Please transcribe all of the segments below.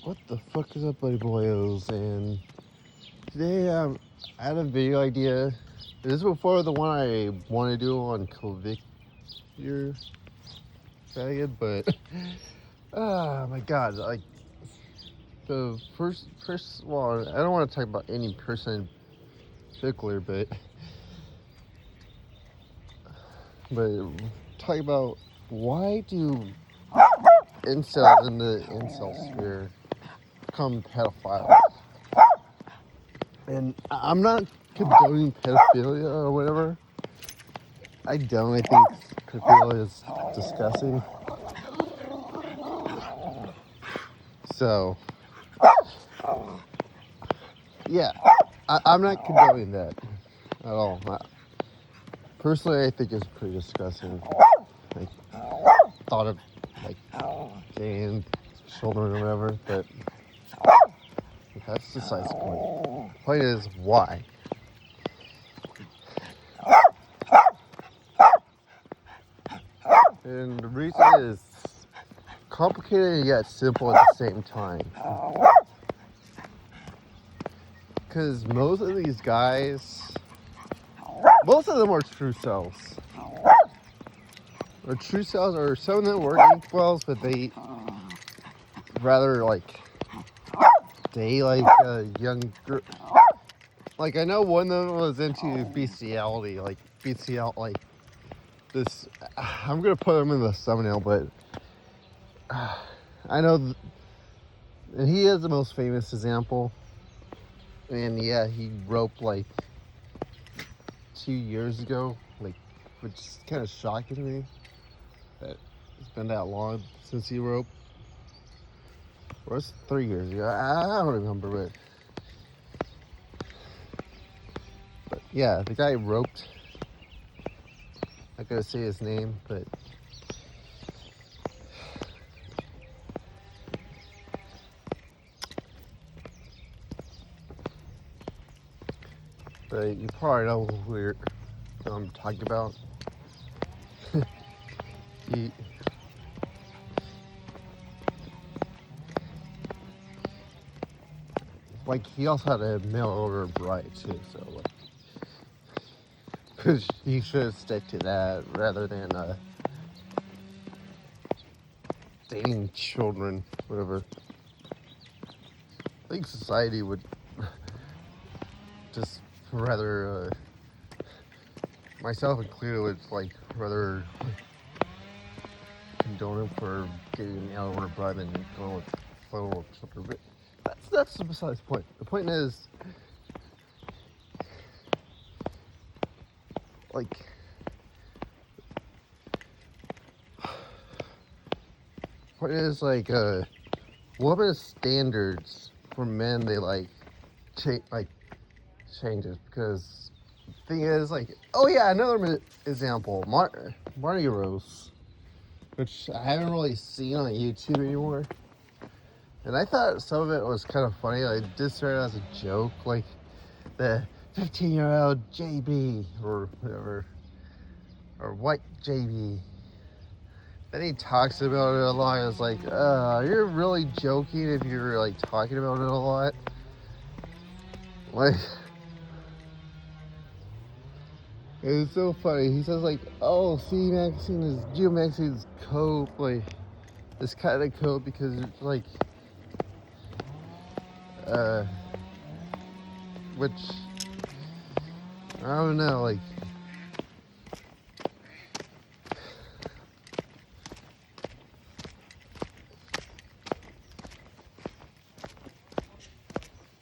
What the fuck is up, buddy boys? And today I had a video idea. This is before the one I want to do on convict your faggot, but oh my god, like the first, well, I don't want to talk about any person in particular, but talk about why do incels in the incel sphere become pedophiles? And I'm not condoning pedophilia or whatever. I don't. I think pedophilia is disgusting. So, yeah, I'm not condoning that at all. Personally, I think it's pretty disgusting. Like, thought of, like, gay children or whatever, but that's besides the point. The point is, why? And the reason is complicated yet simple at the same time. Because most of these guys, most of them are true selves. Or true selves, or some of them were inkwells, but they rather like date like a young girl. Like, I know one of them was into bestiality, like like this. I'm gonna put him in the thumbnail, but I know, and he is the most famous example. And yeah, he roped like 2 years ago, like, which is kind of shocking to me that it's been that long since he roped. Or it's 3 years ago. I don't remember, but yeah, the guy roped. I gotta say his name, but you probably know who I'm talking about. he he also had a mail order bride too, so like, because he should stick to that rather than dating children, whatever. I think society would just rather, myself included, would like rather condone him for getting an mail order bride than going with little children. But that's besides the point. The point is, like, women's standards for men, they changes, because the thing is, like, oh yeah, another example, Marty Rose, which I haven't really seen on YouTube anymore, and I thought some of it was kind of funny. I just started as a joke, like the 15-year-old JB or whatever, or white JB. Then he talks about it a lot. I was like, you're really joking if you're like talking about it a lot. Like, it's so funny. He says like, oh, C magazine is Geo magazine's cope, like this kind of cope, because it's like, which I don't know, like.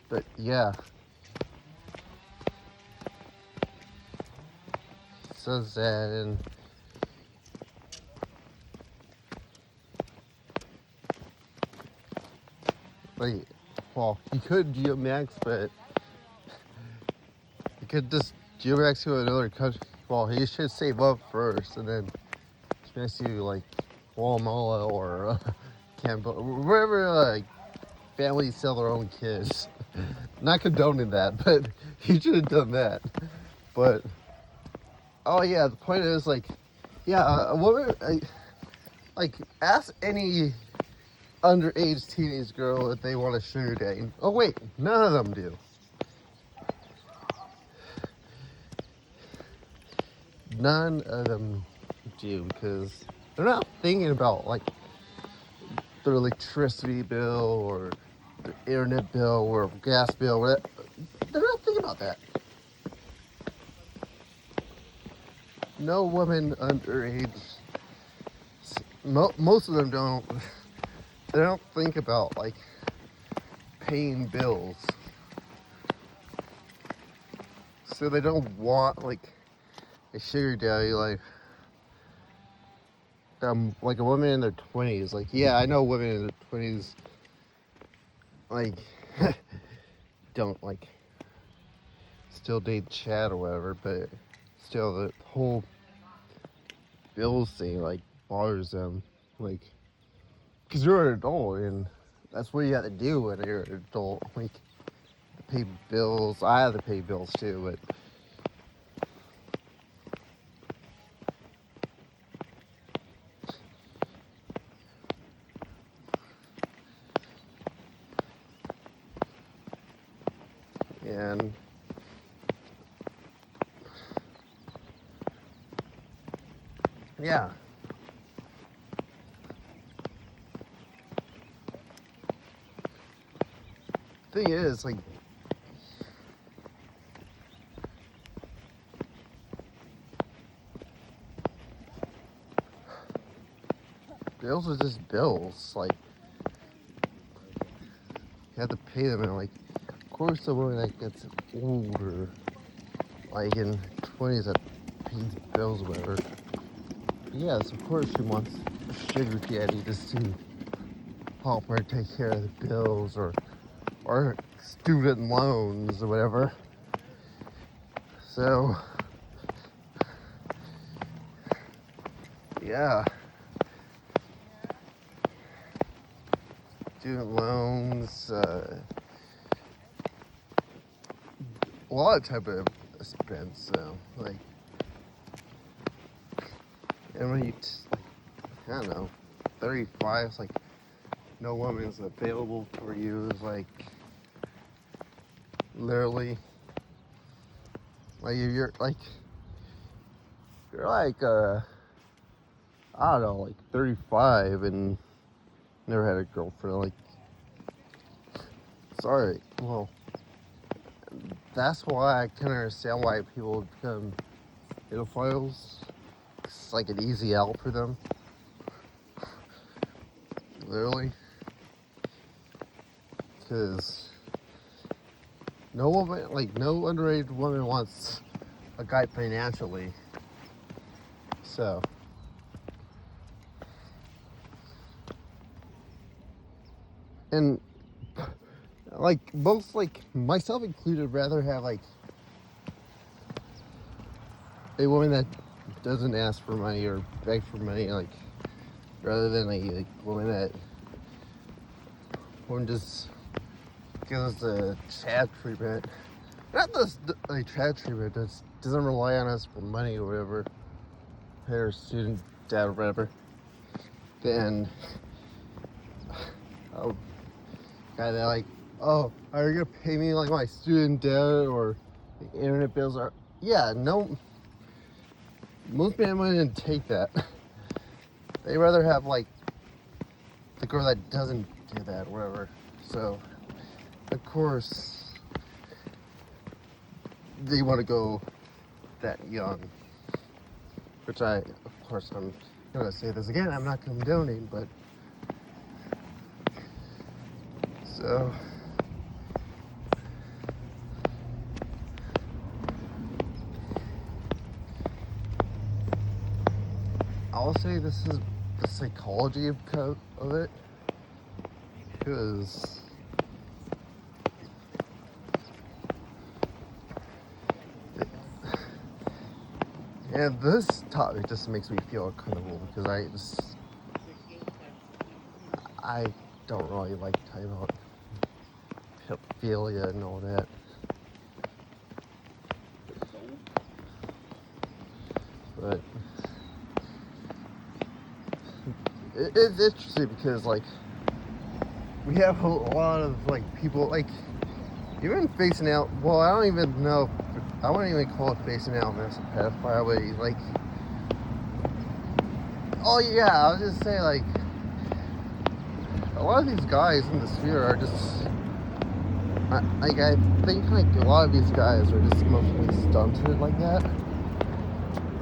But yeah, so sad. And like, well, he could geomax, but he could just geomax to another country. Well, he should save up first, and then geomax to like Guatemala or Cambodia, wherever like families sell their own kids. Not condoning that, but he should have done that. But oh yeah, the point is, like, yeah, a woman, like, ask any underage teenage girl that they want to sugar date. Oh wait, none of them do. None of them do, because they're not thinking about like their electricity bill or their internet bill or gas bill. Whatever. They're not thinking about that. No woman underage. Most of them don't. They don't think about like paying bills, so they don't want like a sugar daddy like a woman in their 20s. Like, yeah, I know women in their 20s like don't like still date Chad or whatever, but still the whole bills thing like bothers them, like, because you're an adult and that's what you have to do when you're an adult, like pay bills. I have to pay bills too, but and yeah. Thing is, like, bills are just bills. Like, you have to pay them, and like, of course, the woman that gets older, like in 20s, that pays bills or whatever. Yes, of course, she wants a sugar daddy just to help her take care of the bills or student loans or whatever. So, yeah. Student loans, a lot of type of expense, so, like, and when you, like, I don't know, 35, it's like, no woman's available for you, is like, literally, like, you're like, I don't know, like 35 and never had a girlfriend, like, sorry, well, that's why I can understand why people become pedophiles. It's like an easy out for them, literally, because no woman, like, no underage woman wants a guy financially, so. And like most, like myself included, rather have like a woman that doesn't ask for money or beg for money, like rather than a woman that just gives us the Chad treatment. Not this like Chad treatment, that doesn't rely on us for money or whatever, pay her student debt or whatever. Then a guy that like, oh, are you gonna pay me like my student debt or the internet bills are? Yeah, no. Most men wouldn't take that. They rather have like the girl that doesn't do that, or whatever. So, of course, they want to go that young. Which of course, I'm gonna say this again. I'm not condoning, but so. I'll say this is the psychology of it, because and this topic just makes me feel uncomfortable because I don't really like talking about pedophilia and all that. But it's interesting because, like, we have a lot of like people like even facing out. Well, I don't even know. I wouldn't even call it facing out as a pedophile, but like, oh yeah, I was just saying like a lot of these guys in the sphere are just. I think like a lot of these guys are just emotionally stunted like that.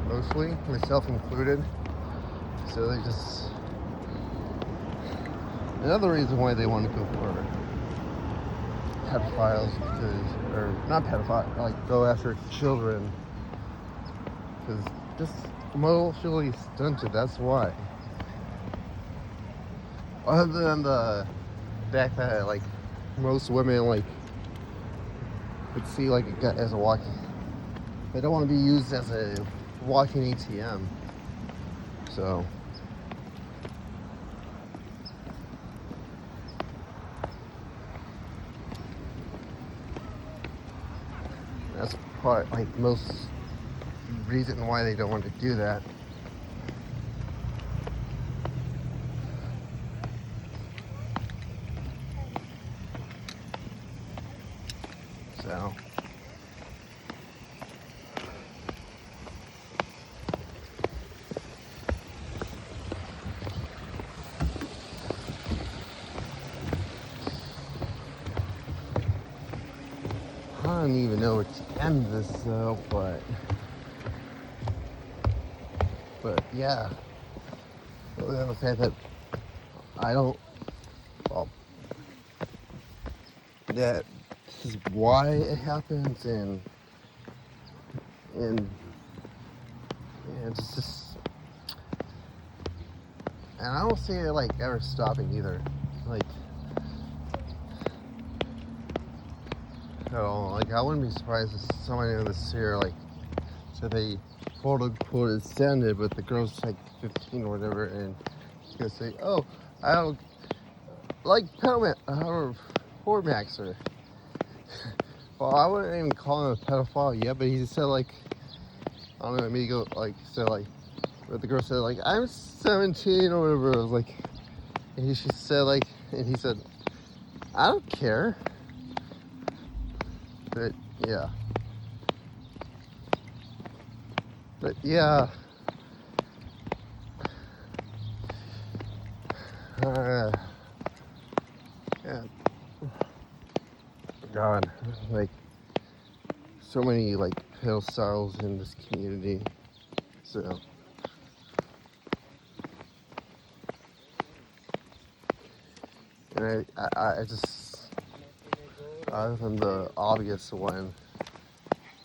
Mostly, myself included. So they just. Another reason why they want to go for pedophiles, because, or not pedophiles, like go after children, because just emotionally stunted. That's why. Other than the fact that like most women like would see like a guy as a walking. They don't want to be used as a walking ATM. So. That's probably like most reason why they don't want to do that. So I don't even know where to end this though, but yeah. The fact that I don't, well, that this is why it happens, and it's just, and I don't see it like ever stopping either, like at all. Like I wouldn't be surprised if somebody in this here like said they quote unquote extended, but the girl's like 15 or whatever, and she's gonna say, "Oh, I don't like pedal or poor Maxer." Well, I wouldn't even call him a pedophile yet, but he said like, I don't know, maybe go like said like, but the girl said like, "I'm 17" or whatever. I was like, and she said like, and he said, "I don't care." But yeah. But yeah. Yeah. God, like so many like pill styles in this community. So and I just other than the obvious one,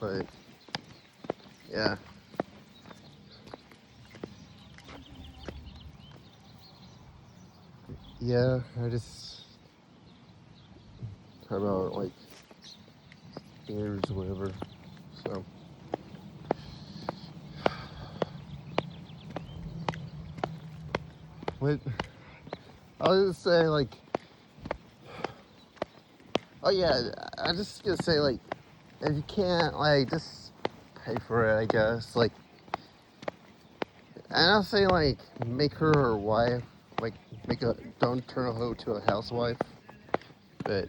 but yeah. Yeah, I just talk about like years or whatever. So what I was just saying like, oh yeah, I just gonna say like, if you can't like just pay for it, I guess. Like, and I'll say like make her her wife, like don't turn a hoe to a housewife, but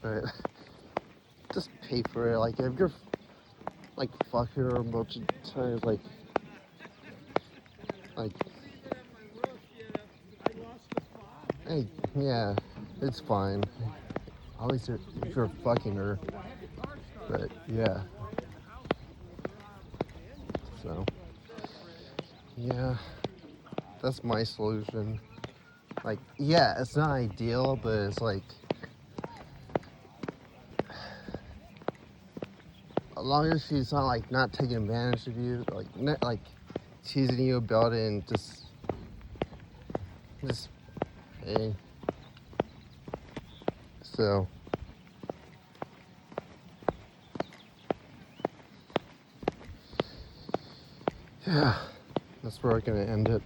but just pay for it. Like if you're like fuck her a bunch of times, like hey, yeah, it's fine. At least if you're fucking her, but yeah. So yeah, that's my solution. Like yeah, it's not ideal, but it's like as long as she's not like not taking advantage of you, like not like teasing you about it, and just hey. So yeah, that's where I'm gonna end it.